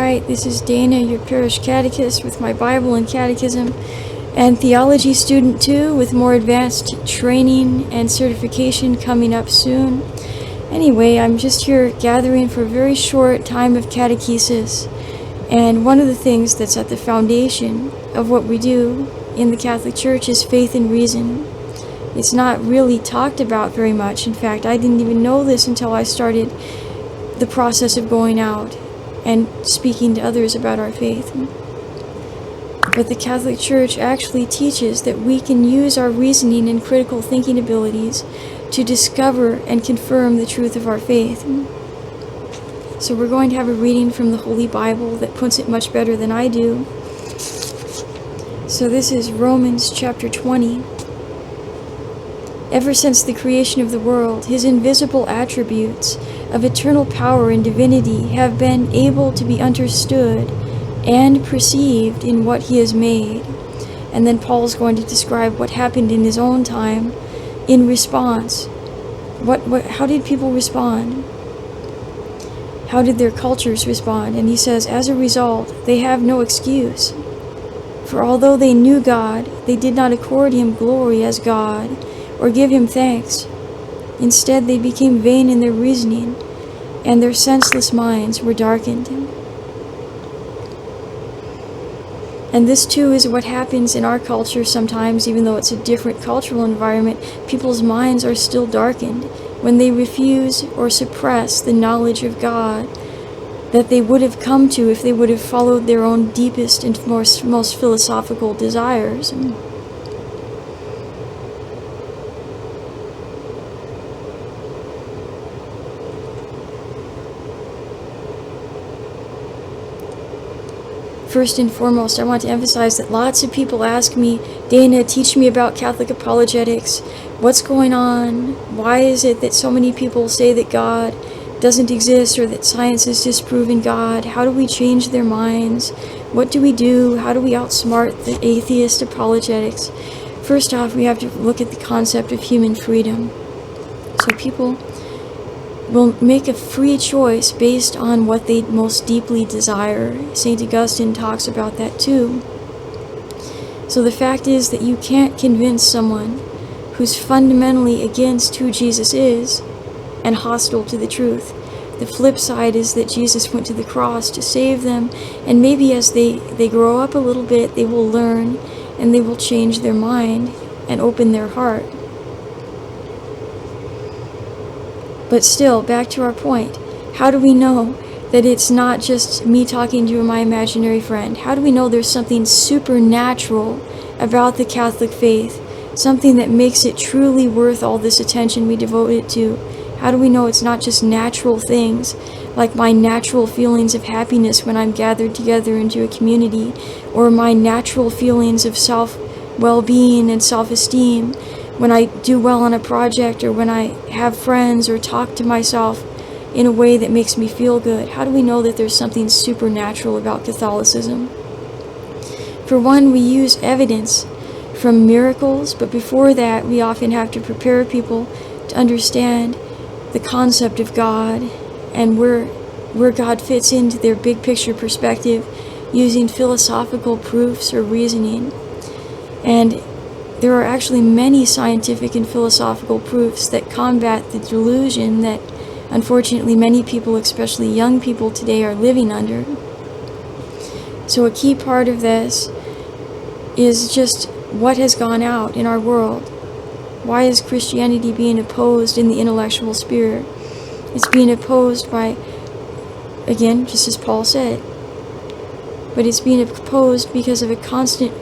Alright, this is Dana, your parish catechist with my Bible and catechism, and theology student too, with more advanced training and certification coming up soon. Anyway, I'm just here gathering for a very short time of catechesis, and one of the things that's at the foundation of what we do in the Catholic Church is faith and reason. It's not really talked about very much. In fact, I didn't even know this until I started the process of going out and speaking to others about our faith. But the Catholic Church actually teaches that we can use our reasoning and critical thinking abilities to discover and confirm the truth of our faith. So we're going to have a reading from the Holy Bible that puts it much better than I do. So this is Romans chapter 20. Ever since the creation of the world, his invisible attributes of eternal power and divinity have been able to be understood and perceived in what he has made. And then Paul's going to describe what happened in his own time in response. How did people respond? How did their cultures respond? And he says, as a result, they have no excuse. For although they knew God, they did not accord him glory as God or give him thanks. Instead, they became vain in their reasoning, and their senseless minds were darkened. And this too is what happens in our culture sometimes, even though it's a different cultural environment. People's minds are still darkened when they refuse or suppress the knowledge of God that they would have come to if they would have followed their own deepest and most philosophical desires. First and foremost, I want to emphasize that lots of people ask me, Dana, teach me about Catholic apologetics. What's going on? Why is it that so many people say that God doesn't exist or that science is disproving God? How do we change their minds? What do we do? How do we outsmart the atheist apologetics? First off, we have to look at the concept of human freedom. So people will make a free choice based on what they most deeply desire. St. Augustine talks about that too. So the fact is that you can't convince someone who's fundamentally against who Jesus is and hostile to the truth. The flip side is that Jesus went to the cross to save them, and maybe as they grow up a little bit, they will learn and they will change their mind and open their heart. But still, back to our point, how do we know that it's not just me talking to my imaginary friend? How do we know there's something supernatural about the Catholic faith, something that makes it truly worth all this attention we devote it to? How do we know it's not just natural things, like my natural feelings of happiness when I'm gathered together into a community, or my natural feelings of self-well-being and self-esteem when I do well on a project, or when I have friends or talk to myself in a way that makes me feel good? How do we know that there's something supernatural about Catholicism? For one, we use evidence from miracles, but before that, we often have to prepare people to understand the concept of God and where God fits into their big picture perspective using philosophical proofs or reasoning. And there are actually many scientific and philosophical proofs that combat the delusion that unfortunately many people, especially young people today, are living under. So a key part of this is just what has gone out in our world. Why is Christianity being opposed in the intellectual sphere? It's being opposed by, again, just as Paul said, but it's being opposed because of a constant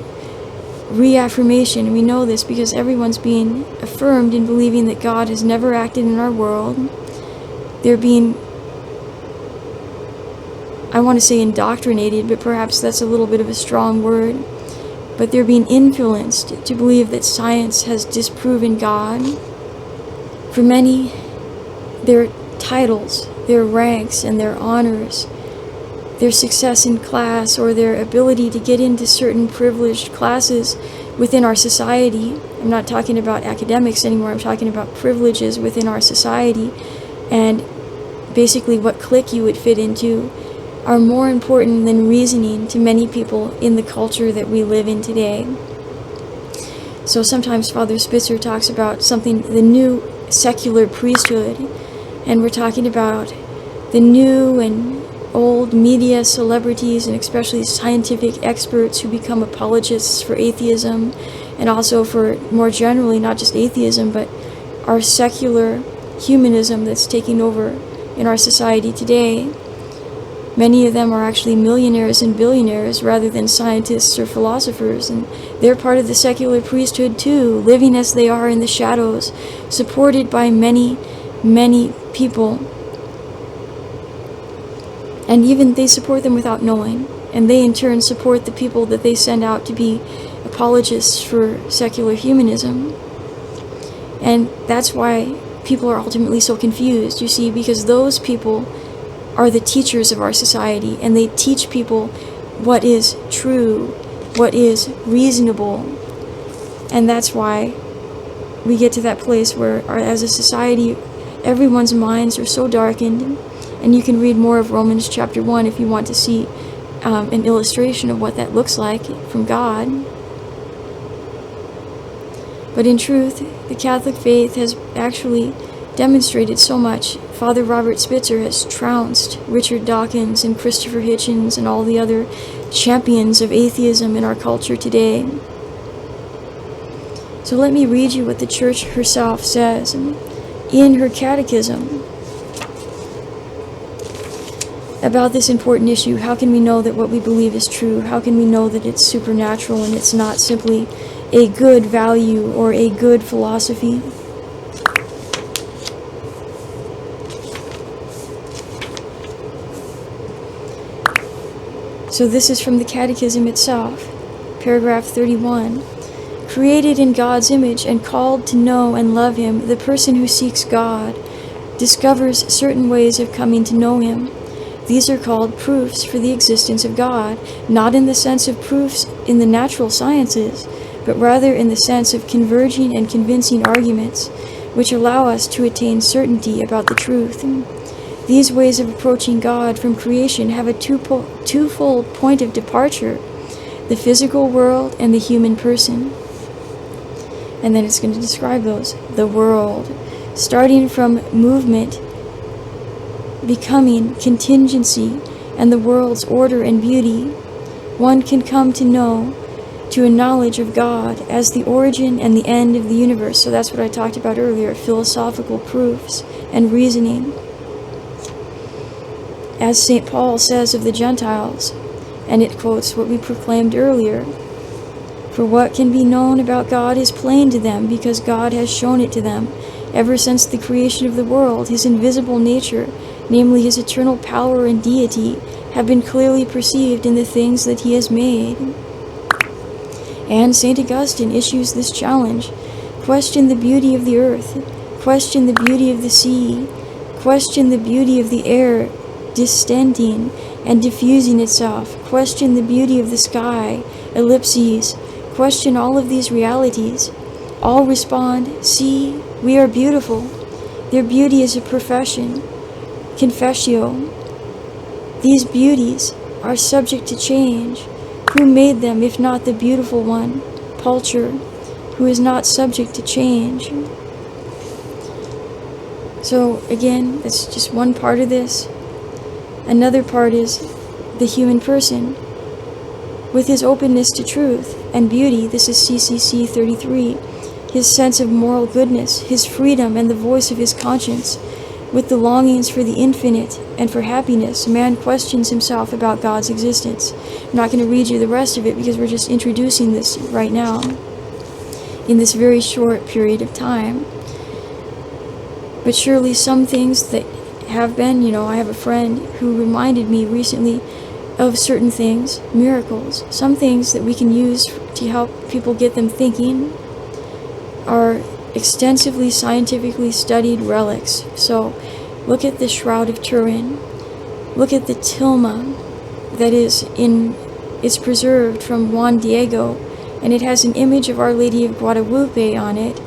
reaffirmation. We know this because everyone's being affirmed in believing that God has never acted in our world. They're being, I want to say indoctrinated, but perhaps that's a little bit of a strong word. But they're being influenced to believe that science has disproven God. For many, their titles, their ranks, and their honors, their success in class, or their ability to get into certain privileged classes within our society. I'm not talking about academics anymore, I'm talking about privileges within our society, and basically what clique you would fit into are more important than reasoning to many people in the culture that we live in today. So sometimes Father Spitzer talks about the new secular priesthood, and we're talking about the new and old media celebrities, and especially scientific experts who become apologists for atheism, and also for, more generally, not just atheism, but our secular humanism that's taking over in our society today. Many of them are actually millionaires and billionaires rather than scientists or philosophers, and they're part of the secular priesthood too, living as they are in the shadows, supported by many, many people. And even they support them without knowing, and they in turn support the people that they send out to be apologists for secular humanism. And that's why people are ultimately so confused, you see, because those people are the teachers of our society, and they teach people what is true, what is reasonable. And that's why we get to that place where, as a society, everyone's minds are so darkened. And you can read more of Romans chapter 1 if you want to see an illustration of what that looks like from God. But in truth, the Catholic faith has actually demonstrated so much. Father Robert Spitzer has trounced Richard Dawkins and Christopher Hitchens and all the other champions of atheism in our culture today. So let me read you what the Church herself says in her catechism about this important issue. How can we know that what we believe is true? How can we know that it's supernatural and it's not simply a good value or a good philosophy? So this is from the Catechism itself, paragraph 31. Created in God's image and called to know and love Him, the person who seeks God discovers certain ways of coming to know Him. These are called proofs for the existence of God, not in the sense of proofs in the natural sciences, but rather in the sense of converging and convincing arguments, which allow us to attain certainty about the truth. These ways of approaching God from creation have a twofold point of departure: the physical world and the human person. And then it's going to describe those. The world, starting from movement, becoming contingency, and the world's order and beauty, one can come to know, to a knowledge of God as the origin and the end of the universe. So that's what I talked about earlier, philosophical proofs and reasoning. As St. Paul says of the Gentiles, and it quotes what we proclaimed earlier, "For what can be known about God is plain to them, because God has shown it to them. Ever since the creation of the world, His invisible nature, namely His eternal power and deity, have been clearly perceived in the things that He has made." And St. Augustine issues this challenge: question the beauty of the earth, question the beauty of the sea, question the beauty of the air distending and diffusing itself, question the beauty of the sky, ellipses, question all of these realities. All respond, "See, we are beautiful." Their beauty is a profession, confessio. These beauties are subject to change. Who made them if not the beautiful one, Pulcher, who is not subject to change? So again, that's just one part of this. Another part is the human person, with his openness to truth and beauty. This is CCC 33. His sense of moral goodness, his freedom and the voice of his conscience. With the longings for the infinite and for happiness, man questions himself about God's existence. I'm not going to read you the rest of it because we're just introducing this right now in this very short period of time. But surely some things that have been, I have a friend who reminded me recently of certain things, miracles, some things that we can use to help people get them thinking are extensively scientifically studied relics. So look at the Shroud of Turin, look at the tilma that it's preserved from Juan Diego, and it has an image of Our Lady of Guadalupe on it,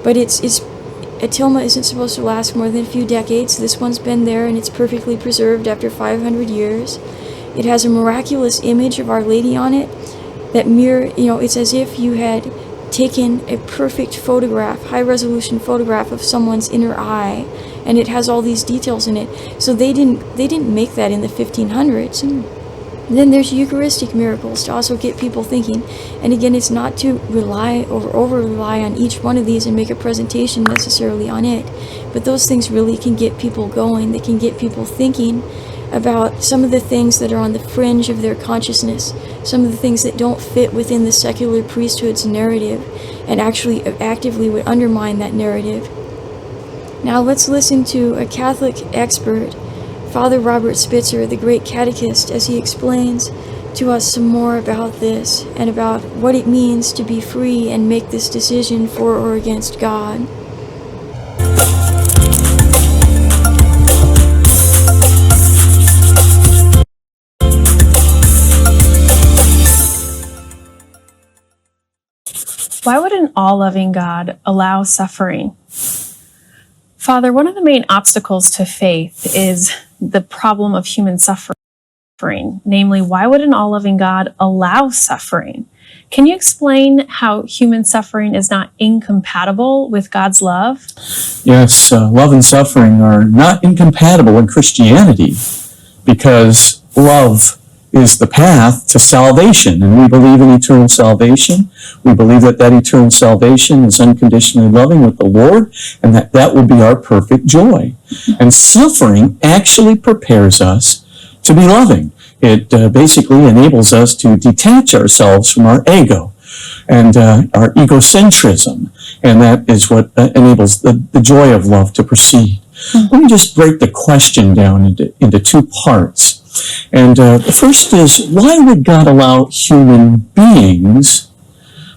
but a tilma isn't supposed to last more than a few decades. This one's been there and it's perfectly preserved after 500 years. It has a miraculous image of Our Lady on it that it's as if you had taken a perfect photograph, high-resolution photograph of someone's inner eye, and it has all these details in it. So they didn't make that in the 1500s. Then there's Eucharistic miracles to also get people thinking. And again, it's not to over-rely on each one of these and make a presentation necessarily on it. But those things really can get people going. They can get people thinking about some of the things that are on the fringe of their consciousness, some of the things that don't fit within the secular priesthood's narrative and actually actively would undermine that narrative. Now let's listen to a Catholic expert, Father Robert Spitzer, the great catechist, as he explains to us some more about this and about what it means to be free and make this decision for or against God. Why would an all-loving God allow suffering? Father, one of the main obstacles to faith is the problem of human suffering. Namely, why would an all-loving God allow suffering? Can you explain how human suffering is not incompatible with God's love? Yes, love and suffering are not incompatible in Christianity because love is the path to salvation, and we believe in eternal salvation. We believe that eternal salvation is unconditionally loving with the Lord, and that will be our perfect joy. And suffering actually prepares us to be loving. It basically enables us to detach ourselves from our ego and our egocentrism, and that is what enables the joy of love to proceed. Let me just break the question down into two parts. And the first is, why would God allow human beings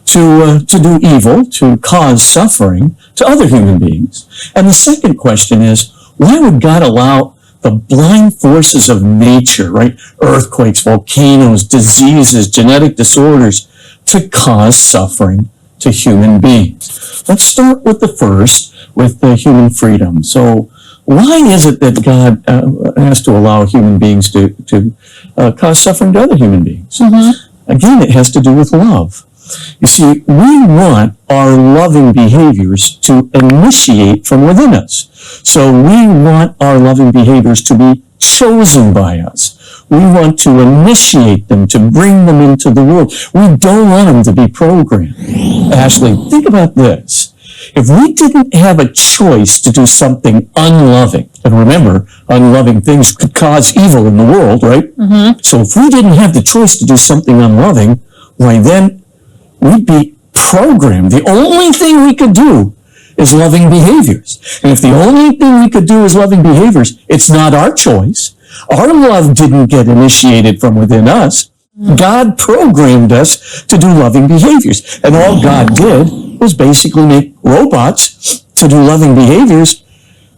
to do evil, to cause suffering to other human beings? And the second question is, why would God allow the blind forces of nature, right? Earthquakes, volcanoes, diseases, genetic disorders, to cause suffering to human beings? Let's start with the first, with the human freedom. So why is it that God has to allow human beings to cause suffering to other human beings? Mm-hmm. Again, it has to do with love. You see, we want our loving behaviors to initiate from within us. So we want our loving behaviors to be chosen by us. We want to initiate them, to bring them into the world. We don't want them to be programmed. Ashley, think about this. If we didn't have a choice to do something unloving, and remember, unloving things could cause evil in the world, right? Mm-hmm. So if we didn't have the choice to do something unloving, why then we'd be programmed. The only thing we could do is loving behaviors. And if the only thing we could do is loving behaviors, it's not our choice. Our love didn't get initiated from within us. God programmed us to do loving behaviors. And all God did was basically make robots to do loving behaviors.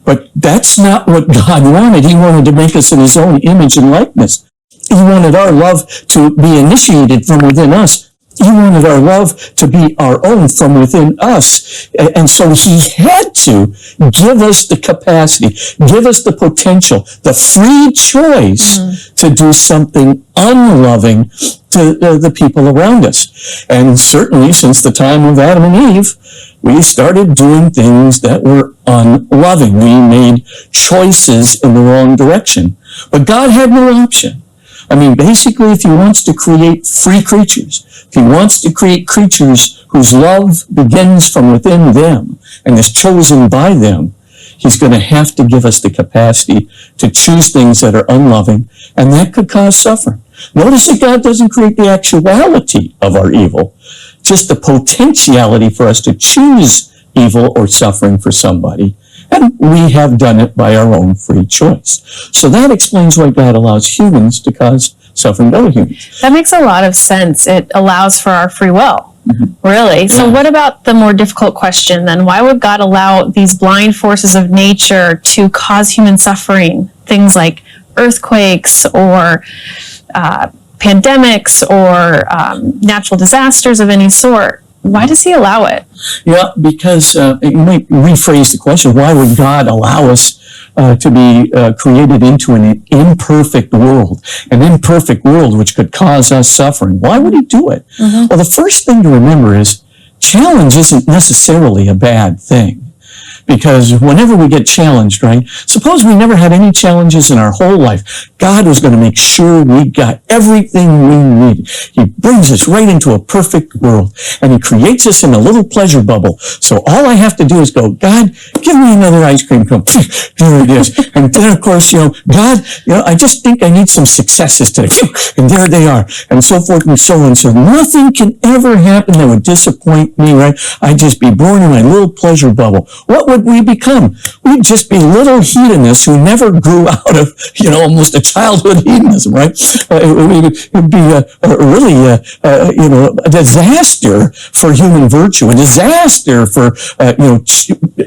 But that's not what God wanted. He wanted to make us in his own image and likeness. He wanted our love to be initiated from within us. He wanted our love to be our own from within us. And so he had to give us the capacity, give us the potential, the free choice to do something unloving to the people around us. And certainly since the time of Adam and Eve, we started doing things that were unloving. We made choices in the wrong direction. But God had no option. I mean, basically, if he wants to create free creatures, if he wants to create creatures whose love begins from within them and is chosen by them, he's going to have to give us the capacity to choose things that are unloving, and that could cause suffering. Notice that God doesn't create the actuality of our evil, just the potentiality for us to choose evil or suffering for somebody. And we have done it by our own free choice. So that explains why God allows humans to cause suffering to other humans. That makes a lot of sense. It allows for our free will, really. So what about the more difficult question then? Why would God allow these blind forces of nature to cause human suffering? Things like earthquakes or pandemics or natural disasters of any sort. Why does he allow it? Yeah, because you might rephrase the question, why would God allow us to be created into an imperfect world which could cause us suffering. Why would he do it? Well, the first thing to remember is challenge isn't necessarily a bad thing. Because whenever we get challenged, right? Suppose we never had any challenges in our whole life. God was going to make sure we got everything we needed. He brings us right into a perfect world. And he creates us in a little pleasure bubble. So all I have to do is go, God, give me another ice cream cone. There it is. And then, of course, God, I just think I need some successes today. And there they are. And so forth and so on. So nothing can ever happen that would disappoint me, right? I'd just be born in my little pleasure bubble. What would we become? We'd just be little hedonists who never grew out of, almost a childhood hedonism, right? It would be really a disaster for human virtue, a disaster for,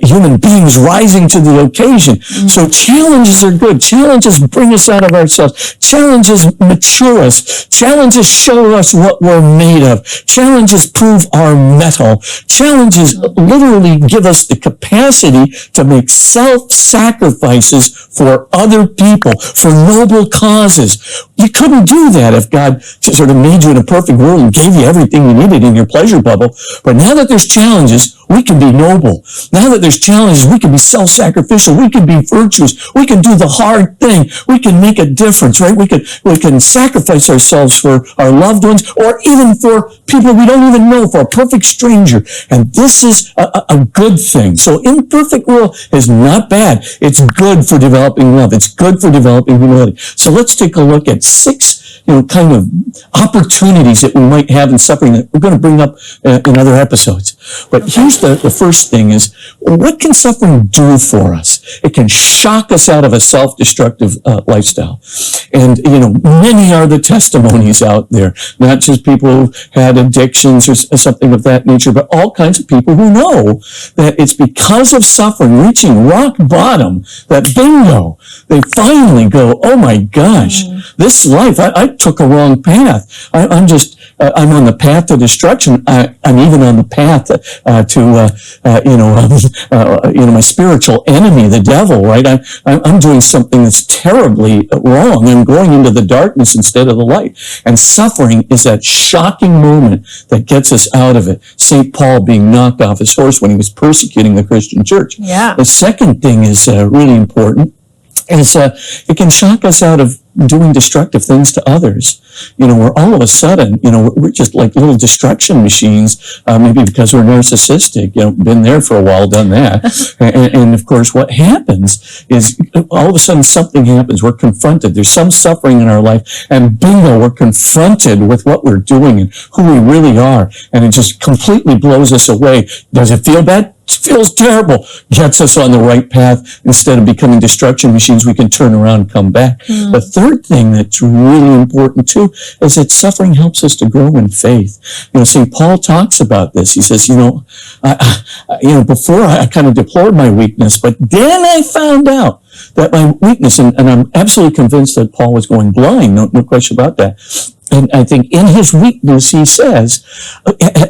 human beings rising to the occasion. So challenges are good. Challenges bring us out of ourselves. Challenges mature us. Challenges show us what we're made of. Challenges prove our mettle. Challenges literally give us the capacity to make self-sacrifices for other people, for noble causes. You couldn't do that if God sort of made you in a perfect world and gave you everything you needed in your pleasure bubble. But now that there's challenges, we can be noble. Now that there's challenges, we can be self-sacrificial. We can be virtuous. We can do the hard thing. We can make a difference, right? We can sacrifice ourselves for our loved ones or even for people we don't even know, for a perfect stranger. And this is a good thing. So imperfect world is not bad. It's good for developing love. It's good for developing humility. So let's take a look at 6 kind of opportunities that we might have in suffering that we're going to bring up in other episodes. But here's the first thing is, what can suffering do for us? It can shock us out of a self-destructive lifestyle. And, many are the testimonies out there, not just people who had addictions or something of that nature, but all kinds of people who know that it's because of suffering, reaching rock bottom, that bingo, they finally go, oh my gosh, this life, I took a wrong path. I'm on the path to destruction. I'm even on the path to my spiritual enemy, the devil, right? I'm doing something that's terribly wrong. I'm going into the darkness instead of the light. And suffering is that shocking moment that gets us out of it. St. Paul being knocked off his horse when he was persecuting the Christian church. Yeah. The second thing is really important. Is it can shock us out of doing destructive things to others. Where all of a sudden, we're just like little destruction machines, maybe because we're narcissistic, been there for a while, done that. And of course, what happens is all of a sudden something happens. We're confronted. There's some suffering in our life, and bingo, we're confronted with what we're doing and who we really are. And it just completely blows us away. Does it feel bad? It feels terrible. Gets us on the right path. Instead of becoming destruction machines, we can turn around and come back. The third thing that's really important too is that suffering helps us to grow in faith. St. Paul talks about this. He says, before I kind of deplored my weakness, but then I found out that my weakness, and I'm absolutely convinced that Paul was going blind, no question about that. And I think in his weakness, he says,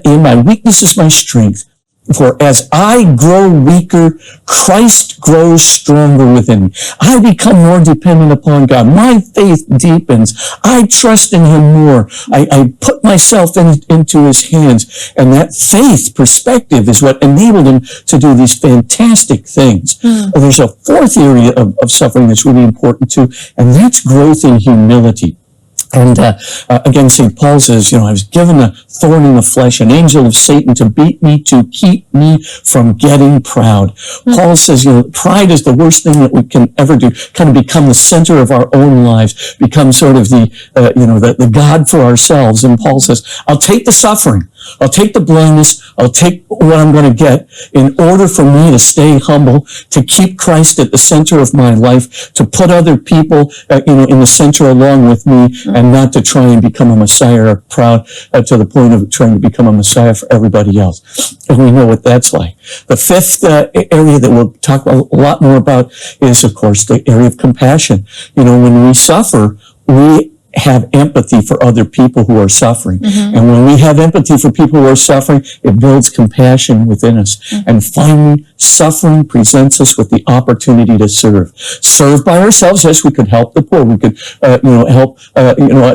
in my weakness is my strength. For as I grow weaker, Christ grows stronger within me. I become more dependent upon God. My faith deepens. I trust in Him more. I put myself into His hands. And that faith perspective is what enabled him to do these fantastic things. There's a fourth area of suffering that's really important too, and that's growth in humility. And again, St. Paul says, I was given a thorn in the flesh, an angel of Satan to beat me, to keep me from getting proud. Paul says, pride is the worst thing that we can ever do, kind of become the center of our own lives, become sort of the God for ourselves. And Paul says, I'll take the suffering. I'll take the blindness. I'll take what I'm going to get in order for me to stay humble, to keep Christ at the center of my life, to put other people, in the center along with me, and not to try and become a Messiah or proud to the point of trying to become a Messiah for everybody else. And we know what that's like. The fifth area that we'll talk a lot more about is, of course, the area of compassion. When we suffer, we have empathy for other people who are suffering. And when we have empathy for people who are suffering, it builds compassion within us. And finally, suffering presents us with the opportunity to serve. Serve by ourselves. Yes, we could help the poor. We could, help,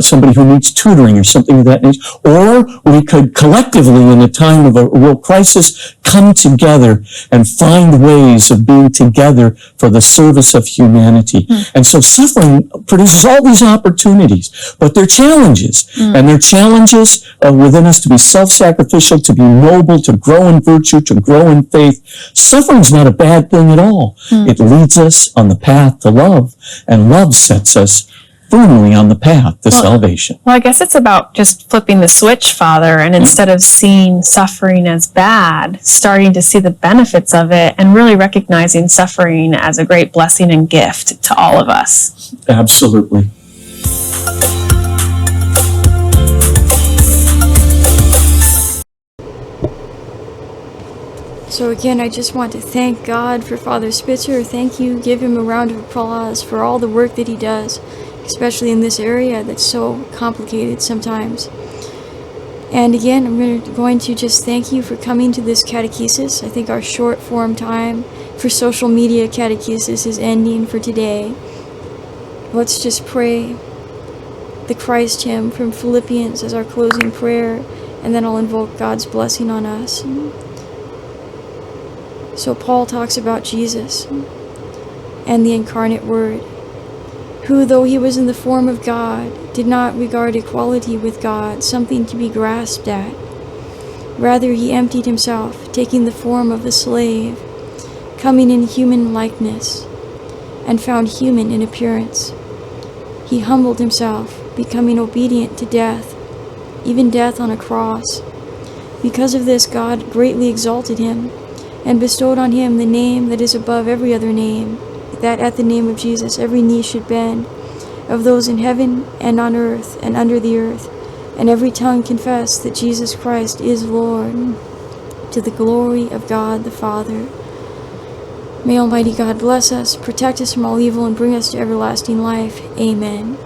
somebody who needs tutoring or something of that nature. Or we could collectively, in a time of a real crisis, come together and find ways of being together for the service of humanity. And so suffering produces all these opportunities, but they're challenges. And they're challenges within us to be self-sacrificial, to be noble, to grow in virtue, to grow in faith. Suffering's not a bad thing at all. It leads us on the path to love, and love sets us firmly on the path to salvation. Well, I guess it's about just flipping the switch, Father, and instead of seeing suffering as bad, starting to see the benefits of it and really recognizing suffering as a great blessing and gift to all of us. Absolutely. So again, I just want to thank God for Father Spitzer. Thank you. Give him a round of applause for all the work that he does, especially in this area that's so complicated sometimes. And again, I'm going to just thank you for coming to this catechesis. I think our short form time for social media catechesis is ending for today. Let's just pray the Christ hymn from Philippians as our closing prayer, and then I'll invoke God's blessing on us. So Paul talks about Jesus and the incarnate Word, who, though he was in the form of God, did not regard equality with God something to be grasped at. Rather, he emptied himself, taking the form of a slave, coming in human likeness, and found human in appearance. He humbled himself, becoming obedient to death, even death on a cross. Because of this, God greatly exalted him, and bestowed on him the name that is above every other name, that at the name of Jesus every knee should bend, of those in heaven and on earth and under the earth, and every tongue confess that Jesus Christ is Lord, to the glory of God the Father. May Almighty God bless us, protect us from all evil, and bring us to everlasting life. Amen.